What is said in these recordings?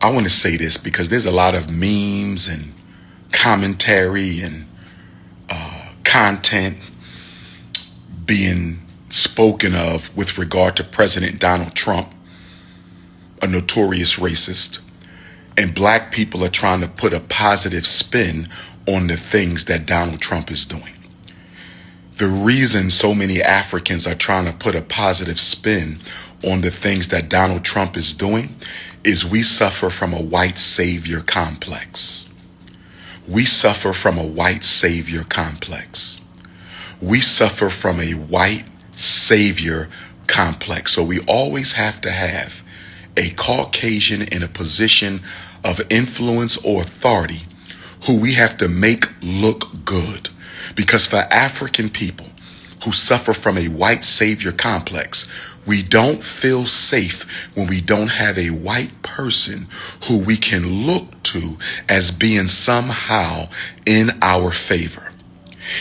I want to say this because there's a lot of memes and commentary and content being spoken of with regard to President Donald Trump, a notorious racist, and black people are trying to put a positive spin on the things that Donald Trump is doing. The reason so many Africans are trying to put a positive spin on the things that Donald Trump is doing is we suffer from a white savior complex. We suffer from a white savior complex. We suffer from a white savior complex. So we always have to have a Caucasian in a position of influence or authority who we have to make look good. Because for African people who suffer from a white savior complex, we don't feel safe when we don't have a white person who we can look to as being somehow in our favor.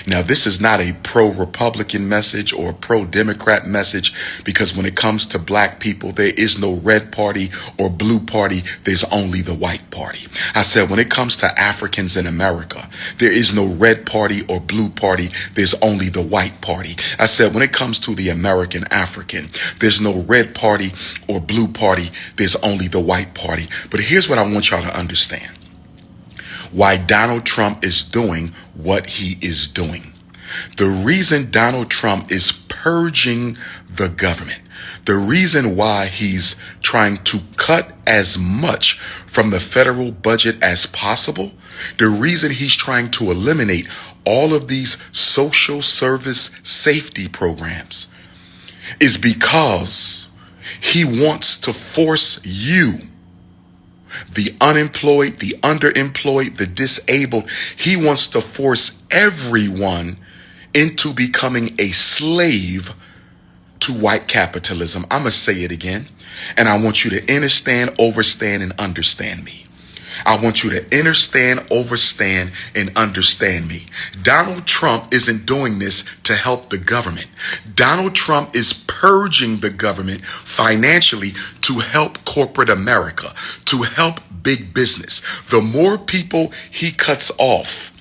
Now, this is not a pro-Republican message or a pro-Democrat message, because when it comes to black people, there is no red party or blue party. There's only the white party. I said, when it comes to Africans in America, there is no red party or blue party. There's only the white party. I said, when it comes to the American African, there's no red party or blue party. There's only the white party. But here's what I want y'all to understand. Why Donald Trump is doing what he is doing. The reason Donald Trump is purging the government, the reason why he's trying to cut as much from the federal budget as possible, the reason he's trying to eliminate all of these social service safety programs is because he wants to force you, the unemployed, the underemployed, the disabled. He wants to force everyone into becoming a slave to white capitalism. I'm going to say it again, and I want you to understand, overstand, and understand me. I want you to understand, overstand, and understand me. Donald Trump isn't doing this to help the government. Donald Trump is purging the government financially to help corporate America, to help big business. The more people he cuts off,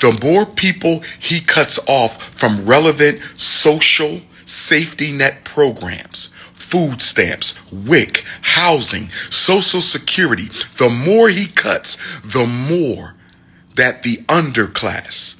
the more people he cuts off from relevant social safety net programs, food stamps, WIC, housing, Social Security, the more he cuts, the more that the underclass,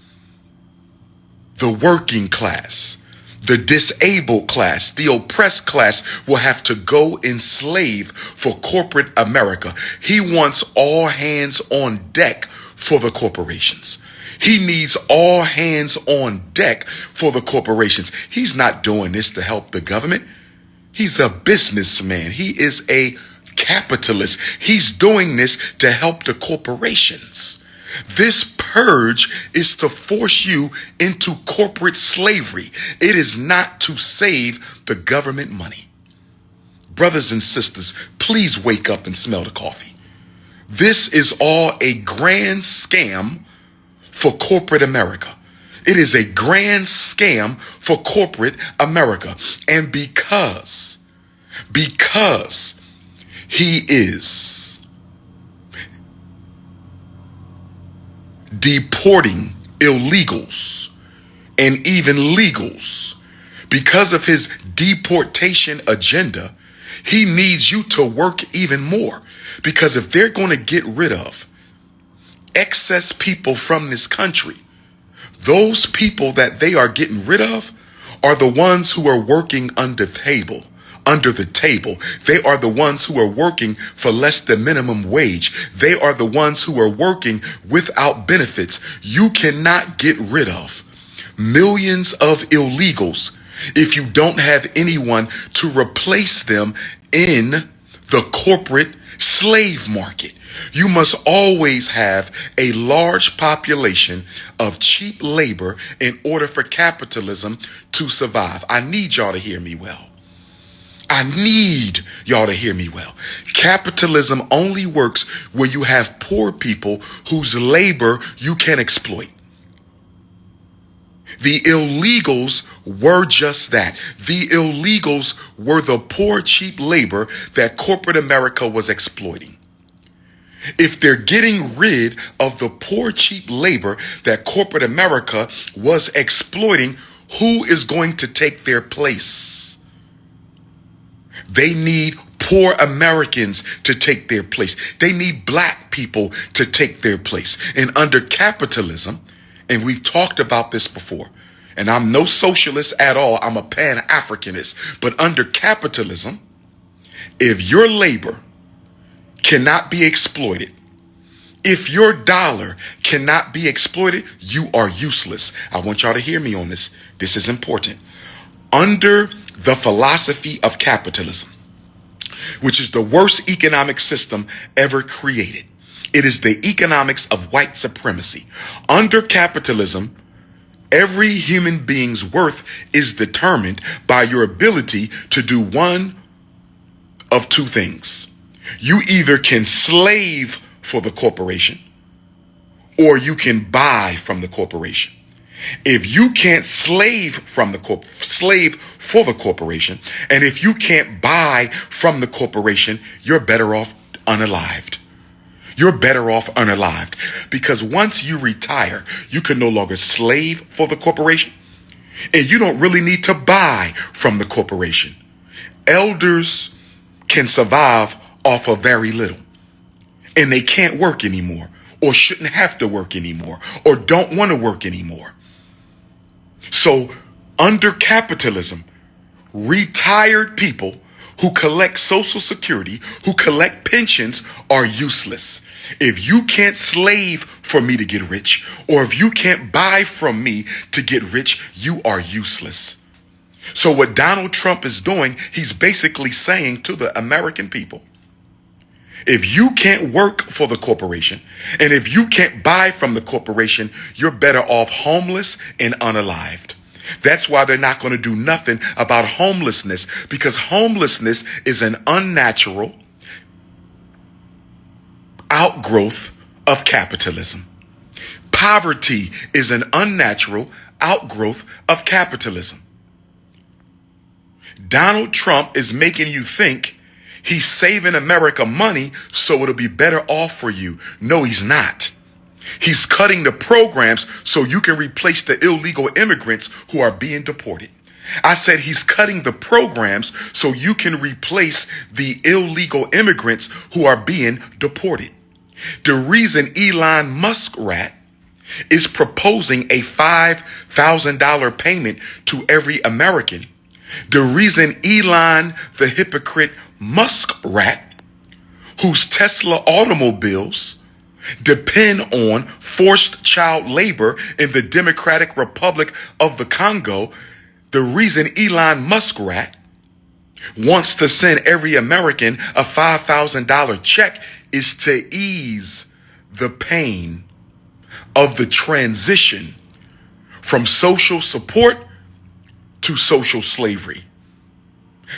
the working class, the disabled class, the oppressed class will have to go enslave for corporate America. He wants all hands on deck for the corporations. He needs all hands on deck for the corporations. He's not doing this to help the government. He's a businessman. He is a capitalist. He's doing this to help the corporations. This purge is to force you into corporate slavery. It is not to save the government money. Brothers and sisters, please wake up and smell the coffee. This is all a grand scam for corporate America. It is a grand scam for corporate America. And because he is deporting illegals and even legals, because of his deportation agenda, he needs you to work even more. Because if they're going to get rid of excess people from this country, those people that they are getting rid of are the ones who are working under the table. They are the ones who are working for less than minimum wage. They are the ones who are working without benefits. You cannot get rid of millions of illegals if you don't have anyone to replace them in the corporate slave market. You must always have a large population of cheap labor in order for capitalism to survive. I need y'all to hear me well. I need y'all to hear me well. Capitalism only works where you have poor people whose labor you can exploit. The illegals were just that. The illegals were the poor, cheap labor that corporate America was exploiting. If they're getting rid of the poor, cheap labor that corporate America was exploiting, who is going to take their place? They need poor Americans to take their place. They need black people to take their place. And under capitalism, and we've talked about this before, and I'm no socialist at all, I'm a Pan-Africanist, but under capitalism, if your labor cannot be exploited, if your dollar cannot be exploited, you are useless. I want y'all to hear me on this. This is important. Under the philosophy of capitalism, which is the worst economic system ever created, it is the economics of white supremacy. Under capitalism, every human being's worth is determined by your ability to do one of two things. You either can slave for the corporation or you can buy from the corporation. If you can't slave for the corporation, and if you can't buy from the corporation, you're better off unalived. You're better off unalived, because once you retire, you can no longer slave for the corporation, and you don't really need to buy from the corporation. Elders can survive off of very little, and they can't work anymore, or shouldn't have to work anymore, or don't want to work anymore. So under capitalism, retired people who collect Social Security, who collect pensions, are useless. If you can't slave for me to get rich, or if you can't buy from me to get rich, you are useless. So what Donald Trump is doing, he's basically saying to the American people, if you can't work for the corporation, and if you can't buy from the corporation, you're better off homeless and unalived. That's why they're not going to do nothing about homelessness, because homelessness is an unnatural outgrowth of capitalism. Poverty is an unnatural outgrowth of capitalism. Donald Trump is making you think he's saving America money so it'll be better off for you. No, he's not. He's cutting the programs so you can replace the illegal immigrants who are being deported. I said he's cutting the programs so you can replace the illegal immigrants who are being deported. The reason Elon Muskrat is proposing a $5,000 payment to every American, the reason Elon, the hypocrite Muskrat, whose Tesla automobiles depend on forced child labor in the Democratic Republic of the Congo, the reason Elon Muskrat wants to send every American a $5,000 check is to ease the pain of the transition from social support to social slavery.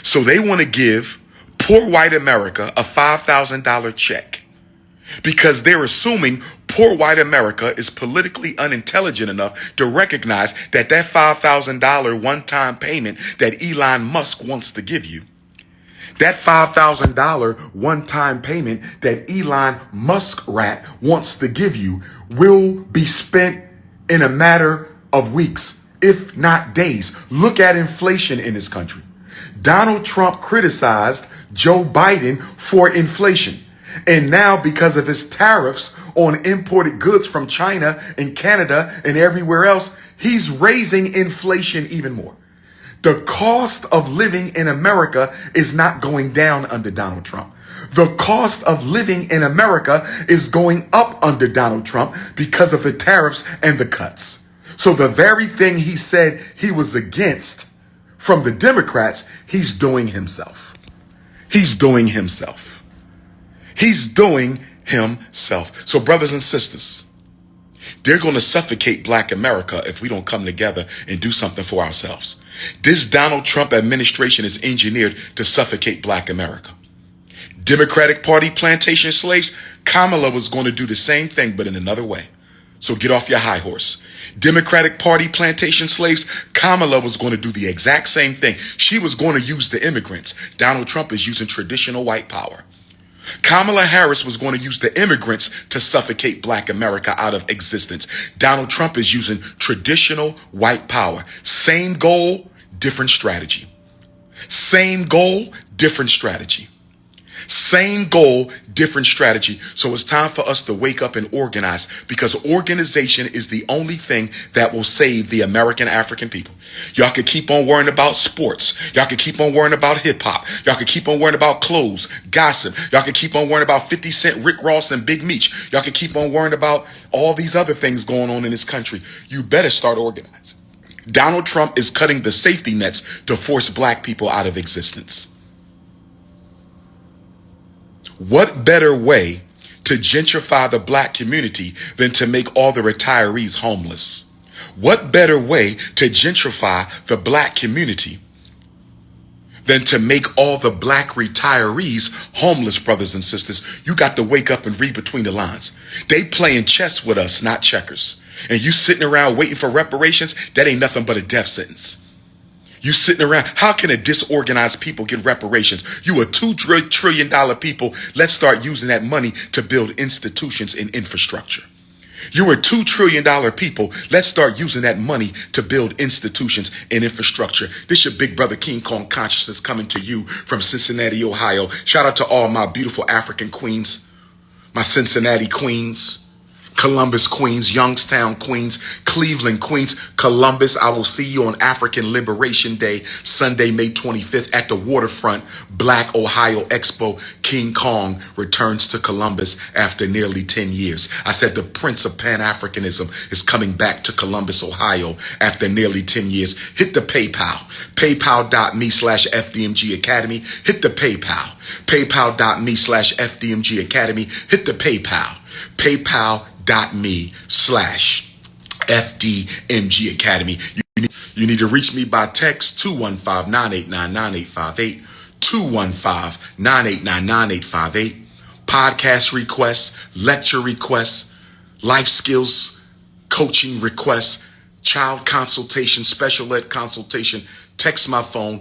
So they want to give poor white America a $5,000 check because they're assuming poor white America is politically unintelligent enough to recognize that that $5,000 one-time payment that Elon Musk wants to give you, that $5,000 one-time payment that Elon Muskrat wants to give you will be spent in a matter of weeks, if not days. Look at inflation in this country. Donald Trump criticized Joe Biden for inflation. And now, because of his tariffs on imported goods from China and Canada and everywhere else, he's raising inflation even more. The cost of living in America is not going down under Donald Trump. The cost of living in America is going up under Donald Trump because of the tariffs and the cuts. So the very thing he said he was against from the Democrats, he's doing himself. He's doing himself. He's doing himself. So brothers and sisters, they're going to suffocate Black America if we don't come together and do something for ourselves. This Donald Trump administration is engineered to suffocate Black America. Democratic Party plantation slaves, Kamala was going to do the same thing, but in another way. So get off your high horse. Democratic Party plantation slaves, Kamala was going to do the exact same thing. She was going to use the immigrants. Donald Trump is using traditional white power. Kamala Harris was going to use the immigrants to suffocate black America out of existence. Donald Trump is using traditional white power. Same goal, different strategy. Same goal, different strategy. Same goal, different strategy. So it's time for us to wake up and organize, because organization is the only thing that will save the American African people. Y'all can keep on worrying about sports. Y'all can keep on worrying about hip hop. Y'all can keep on worrying about clothes, gossip. Y'all can keep on worrying about 50 Cent, Rick Ross, and Big Meech. Y'all can keep on worrying about all these other things going on in this country. You better start organizing. Donald Trump is cutting the safety nets to force black people out of existence. What better way to gentrify the black community than to make all the retirees homeless? What better way to gentrify the black community than to make all the black retirees homeless, brothers and sisters? You got to wake up and read between the lines. They playing chess with us, not checkers. And you sitting around waiting for reparations, that ain't nothing but a death sentence. You sitting around, how can a disorganized people get reparations? You a $2 trillion people. Let's start using that money to build institutions and infrastructure. You are $2 trillion people. Let's start using that money to build institutions and infrastructure. This your big brother King Kong Consciousness coming to you from Cincinnati, Ohio. Shout out to all my beautiful African queens, my Cincinnati queens, Columbus Queens, Youngstown Queens, Cleveland Queens, Columbus. I will see you on African Liberation Day, Sunday, May 25th at the waterfront. Black Ohio Expo. King Kong returns to Columbus after nearly 10 years. I said the Prince of Pan-Africanism is coming back to Columbus, Ohio after nearly 10 years. Hit the PayPal, paypal.me/FDMG Academy. Hit the PayPal, paypal.me/FDMG Academy. Hit the PayPal, paypal.me/FDMG Academy. You need to reach me by text 215-989-9858, 215-989-9858. Podcast requests, lecture requests, life skills, coaching requests, child consultation, special ed consultation. Text my phone